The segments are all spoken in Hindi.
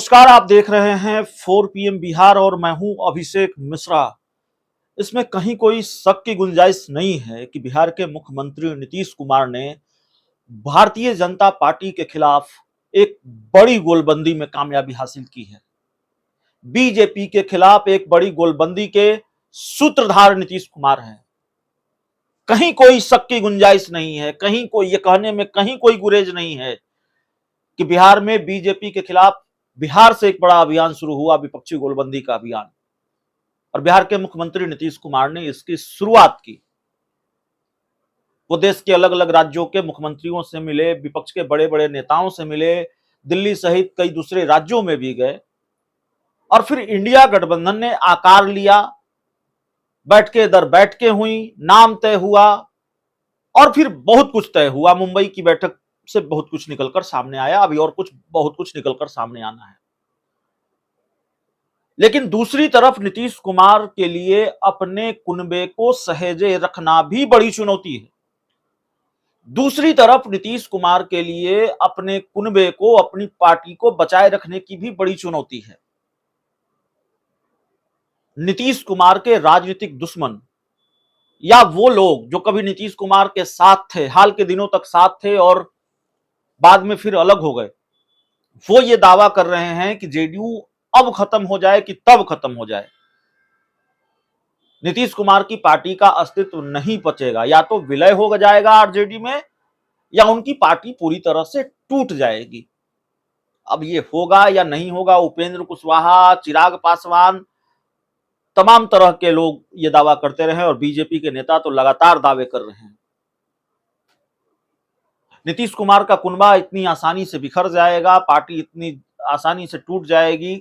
नमस्कार, आप देख रहे हैं 4 PM बिहार और मैं हूं अभिषेक मिश्रा। इसमें कहीं कोई शक की गुंजाइश नहीं है कि बिहार के मुख्यमंत्री नीतीश कुमार ने भारतीय जनता पार्टी के खिलाफ एक बड़ी गोलबंदी में कामयाबी हासिल की है। बीजेपी के खिलाफ एक बड़ी गोलबंदी के सूत्रधार नीतीश कुमार हैं। कहीं कोई शक की गुंजाइश नहीं है, कहीं कोई ये कहने में कहीं कोई गुरेज नहीं है कि बिहार में बीजेपी के खिलाफ बिहार से एक बड़ा अभियान शुरू हुआ, विपक्षी गोलबंदी का अभियान। और बिहार के मुख्यमंत्री नीतीश कुमार ने इसकी शुरुआत की। वो देश के अलग अलग राज्यों के मुख्यमंत्रियों से मिले, विपक्ष के बड़े बड़े नेताओं से मिले, दिल्ली सहित कई दूसरे राज्यों में भी गए और फिर इंडिया गठबंधन ने आकार लिया। बैठकें दर बैठकें हुई, नाम तय हुआ और फिर बहुत कुछ तय हुआ। मुंबई की बैठक से बहुत कुछ निकलकर सामने आया, अभी और कुछ बहुत कुछ निकलकर सामने आना है। लेकिन दूसरी तरफ नीतीश कुमार के लिए अपने कुनबे को सहेजे रखना भी बड़ी चुनौती है। दूसरी तरफ नीतीश कुमार के लिए अपने कुनबे को, अपनी पार्टी को बचाए रखने की भी बड़ी चुनौती है। नीतीश कुमार के राजनीतिक दुश्मन या वो लोग जो कभी नीतीश कुमार के साथ थे, हाल के दिनों तक साथ थे और बाद में फिर अलग हो गए, वो ये दावा कर रहे हैं कि जेडीयू अब खत्म हो जाए कि तब खत्म हो जाए, नीतीश कुमार की पार्टी का अस्तित्व नहीं बचेगा। या तो विलय हो जाएगा आरजेडी में या उनकी पार्टी पूरी तरह से टूट जाएगी। अब ये होगा या नहीं होगा, उपेंद्र कुशवाहा, चिराग पासवान, तमाम तरह के लोग ये दावा करते रहे और बीजेपी के नेता तो लगातार दावे कर रहे हैं। नीतीश कुमार का कुनबा इतनी आसानी से बिखर जाएगा, पार्टी इतनी आसानी से टूट जाएगी,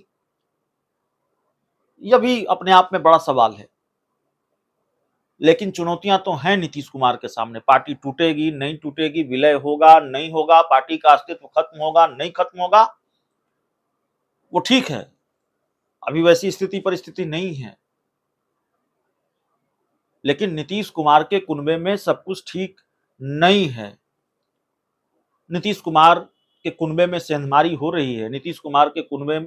यह भी अपने आप में बड़ा सवाल है। लेकिन चुनौतियां तो हैं नीतीश कुमार के सामने। पार्टी टूटेगी, नहीं टूटेगी, विलय होगा, नहीं होगा, पार्टी का अस्तित्व खत्म होगा, नहीं खत्म होगा, वो ठीक है, अभी वैसी स्थिति परिस्थिति नहीं है। लेकिन नीतीश कुमार के कुनबे में सब कुछ ठीक नहीं है। नीतीश कुमार के कुनबे में सेंधमारी हो रही है। नीतीश कुमार के कुनबे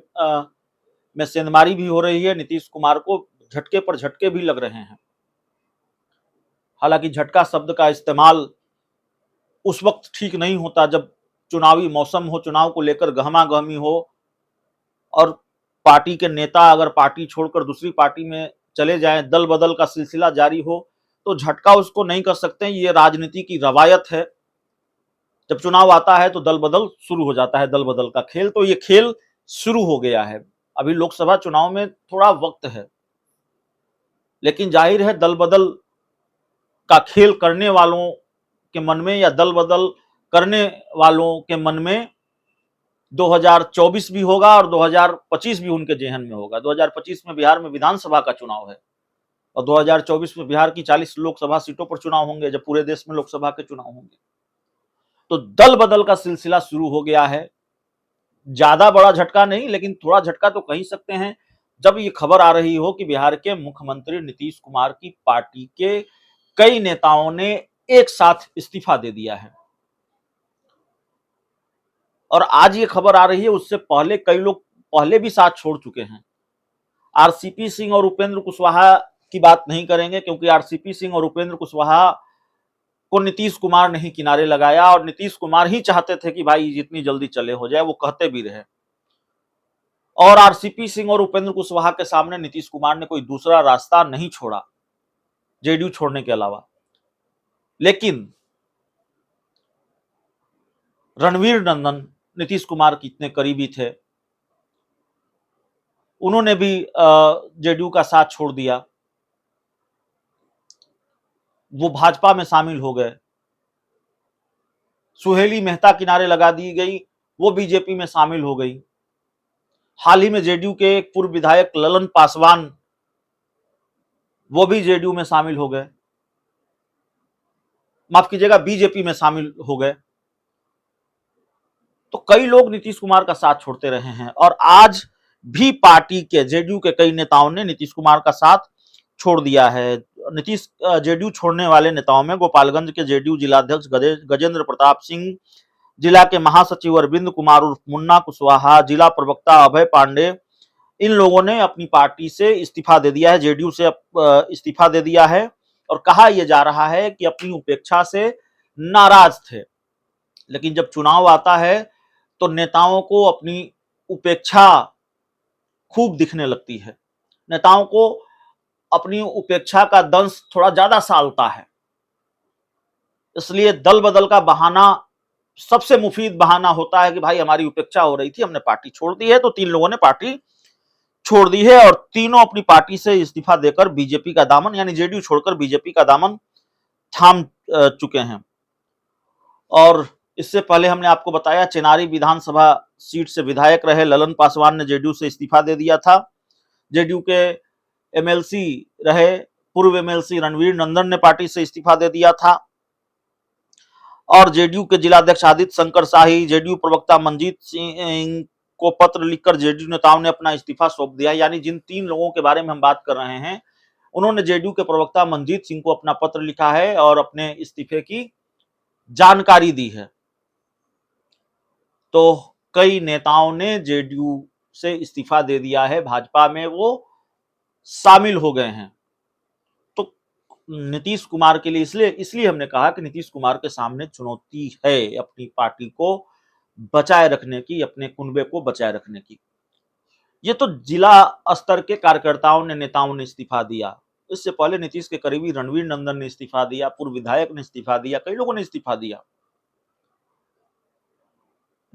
में सेंधमारी भी हो रही है। नीतीश कुमार को झटके पर झटके भी लग रहे हैं। हालांकि झटका शब्द का इस्तेमाल उस वक्त ठीक नहीं होता जब चुनावी मौसम हो, चुनाव को लेकर गहमा-गहमी हो और पार्टी के नेता अगर पार्टी छोड़कर दूसरी पार्टी में चले जाएं, दल बदल का सिलसिला जारी हो, तो झटका उसको नहीं कर सकते। ये राजनीति की रवायत है। जब चुनाव आता है तो दल बदल शुरू हो जाता है, दल बदल का खेल। तो ये खेल शुरू हो गया है। अभी लोकसभा चुनाव में थोड़ा वक्त है, लेकिन जाहिर है दल बदल का खेल करने वालों के मन में या दल बदल करने वालों के मन में 2024 भी होगा और 2025 भी उनके जेहन में होगा। 2025 में बिहार में विधानसभा का चुनाव है और 2024 में बिहार की 40 लोकसभा सीटों पर चुनाव होंगे, जब पूरे देश में लोकसभा के चुनाव होंगे। तो दल बदल का सिलसिला शुरू हो गया है। ज्यादा बड़ा झटका नहीं, लेकिन थोड़ा झटका तो कह सकते हैं जब ये खबर आ रही हो कि बिहार के मुख्यमंत्री नीतीश कुमार की पार्टी के कई नेताओं ने एक साथ इस्तीफा दे दिया है। और आज ये खबर आ रही है, उससे पहले कई लोग पहले भी साथ छोड़ चुके हैं। आरसीपी सिंह और उपेंद्र कुशवाहा की बात नहीं करेंगे, क्योंकि आरसीपी सिंह और उपेंद्र कुशवाहा को नीतीश कुमार ने ही किनारे लगाया और नीतीश कुमार ही चाहते थे कि भाई जितनी जल्दी चले हो जाए, वो कहते भी रहे। और आरसीपी सिंह और उपेंद्र कुशवाहा के सामने नीतीश कुमार ने कोई दूसरा रास्ता नहीं छोड़ा जेडीयू छोड़ने के अलावा। लेकिन रणवीर नंदन नीतीश कुमार के इतने करीबी थे, उन्होंने भी जेडीयू का साथ छोड़ दिया। वो भाजपा में शामिल हो गए। सुहेली मेहता किनारे लगा दी गई, वो बीजेपी में शामिल हो गई। हाल ही में जेडीयू के एक पूर्व विधायक ललन पासवान, वो भी जेडीयू में शामिल हो गए, माफ कीजिएगा बीजेपी में शामिल हो गए। तो कई लोग नीतीश कुमार का साथ छोड़ते रहे हैं और आज भी पार्टी के जेडीयू के कई नेताओं ने नीतीश कुमार का साथ छोड़ दिया है। जेडीयू छोड़ने वाले नेताओं में गोपालगंज के जेडीयू जिलाध्यक्ष गजेंद्र प्रताप सिंह, जिला के महासचिव अरविंद कुमार उर्फ मुन्ना कुशवाहा, जिला प्रवक्ता अभय पांडे, इन लोगों ने अपनी पार्टी से इस्तीफा दे दिया है, जेडीयू से इस्तीफा दे दिया है और कहा यह जा रहा है कि अपनी उपेक्षा से नाराज थे। लेकिन जब चुनाव आता है तो नेताओं को अपनी उपेक्षा खूब दिखने लगती है, नेताओं को अपनी उपेक्षा का दंश थोड़ा ज्यादा सालता है। इसलिए दल बदल का बहाना सबसे मुफीद बहाना होता है कि भाई हमारी उपेक्षा हो रही थी, हमने पार्टी छोड़ दी है। तो 3 लोगों ने पार्टी छोड़ दी है और तीनों अपनी पार्टी से इस्तीफा देकर बीजेपी का दामन, यानी जेडीयू छोड़कर बीजेपी का दामन थाम चुके हैं। और इससे पहले हमने आपको बताया चेनारी विधानसभा सीट से विधायक रहे ललन पासवान ने जेडीयू से इस्तीफा दे दिया था। जेडीयू के एमएलसी रहे पूर्व एमएलसी रणवीर नंदन ने पार्टी से इस्तीफा दे दिया था। और जेडीयू के जिलाध्यक्ष आदित्य शंकर शाही, जेडीयू प्रवक्ता मंजीत सिंह को पत्र लिखकर जेडीयू नेताओं ने अपना इस्तीफा सौंप दिया। यानी जिन 3 लोगों के बारे में हम बात कर रहे हैं, उन्होंने जेडीयू के प्रवक्ता मंजीत सिंह को अपना पत्र लिखा है और अपने इस्तीफे की जानकारी दी है। तो कई नेताओं ने जेडीयू से इस्तीफा दे दिया है, भाजपा में वो शामिल हो गए हैं। तो नीतीश कुमार के लिए इसलिए हमने कहा कि नीतीश कुमार के सामने चुनौती है अपनी पार्टी को बचाए रखने की, अपने कुनबे को बचाए रखने की। ये तो जिला स्तर के कार्यकर्ताओं ने, नेताओं ने इस्तीफा दिया। इससे पहले नीतीश के करीबी रणवीर नंदन ने इस्तीफा दिया, पूर्व विधायक ने इस्तीफा दिया, कई लोगों ने इस्तीफा दिया।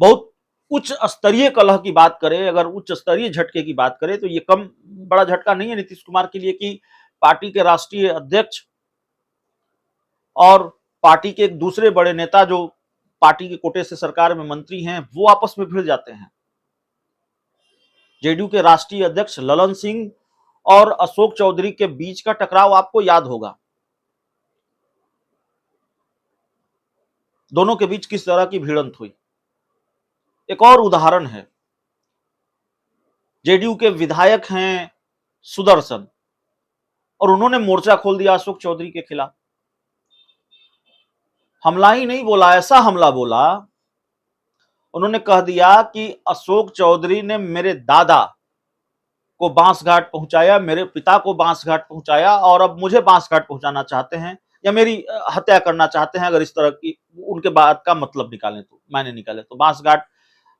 बहुत उच्च स्तरीय कलह की बात करें, अगर उच्च स्तरीय झटके की बात करें तो ये कम बड़ा झटका नहीं है नीतीश कुमार के लिए कि पार्टी के राष्ट्रीय अध्यक्ष और पार्टी के एक दूसरे बड़े नेता जो पार्टी के कोटे से सरकार में मंत्री हैं, वो आपस में भिड़ जाते हैं। जेडीयू के राष्ट्रीय अध्यक्ष ललन सिंह और अशोक चौधरी के बीच का टकराव आपको याद होगा, दोनों के बीच किस तरह की भिड़ंत हुई। एक और उदाहरण है, जेडीयू के विधायक हैं सुदर्शन और उन्होंने मोर्चा खोल दिया अशोक चौधरी के खिलाफ। हमला ही नहीं बोला, ऐसा हमला बोला, उन्होंने कह दिया कि अशोक चौधरी ने मेरे दादा को बांसघाट पहुंचाया, मेरे पिता को बांसघाट पहुंचाया और अब मुझे बांसघाट पहुंचाना चाहते हैं या मेरी हत्या करना चाहते हैं। अगर इस तरह की उनके बात का मतलब निकालें तो, मैंने निकाले तो बांसघाट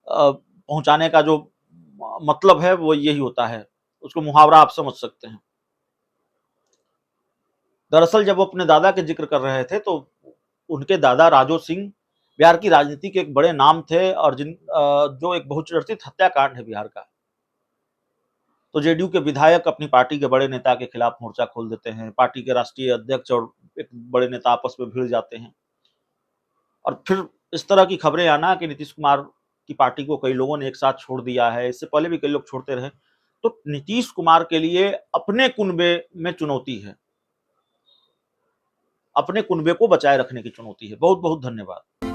पहुंचाने का जो मतलब है वो यही होता है, उसको मुहावरा आप समझ सकते हैं। दरअसल जब वो अपने दादा के जिक्र कर रहे थे तो उनके दादा राजो सिंह बिहार की राजनीति के एक बड़े नाम थे और जो एक बहुचर्चित हत्याकांड है बिहार का। तो जेडीयू के विधायक अपनी पार्टी के बड़े नेता के खिलाफ मोर्चा खोल देते हैं, पार्टी के राष्ट्रीय अध्यक्ष और एक बड़े नेता आपस में भिड़ जाते हैं और फिर इस तरह की खबरें आना कि नीतीश कुमार की पार्टी को कई लोगों ने एक साथ छोड़ दिया है, इससे पहले भी कई लोग छोड़ते रहे। तो नीतीश कुमार के लिए अपने कुनबे में चुनौती है, अपने कुनबे को बचाए रखने की चुनौती है। बहुत बहुत धन्यवाद।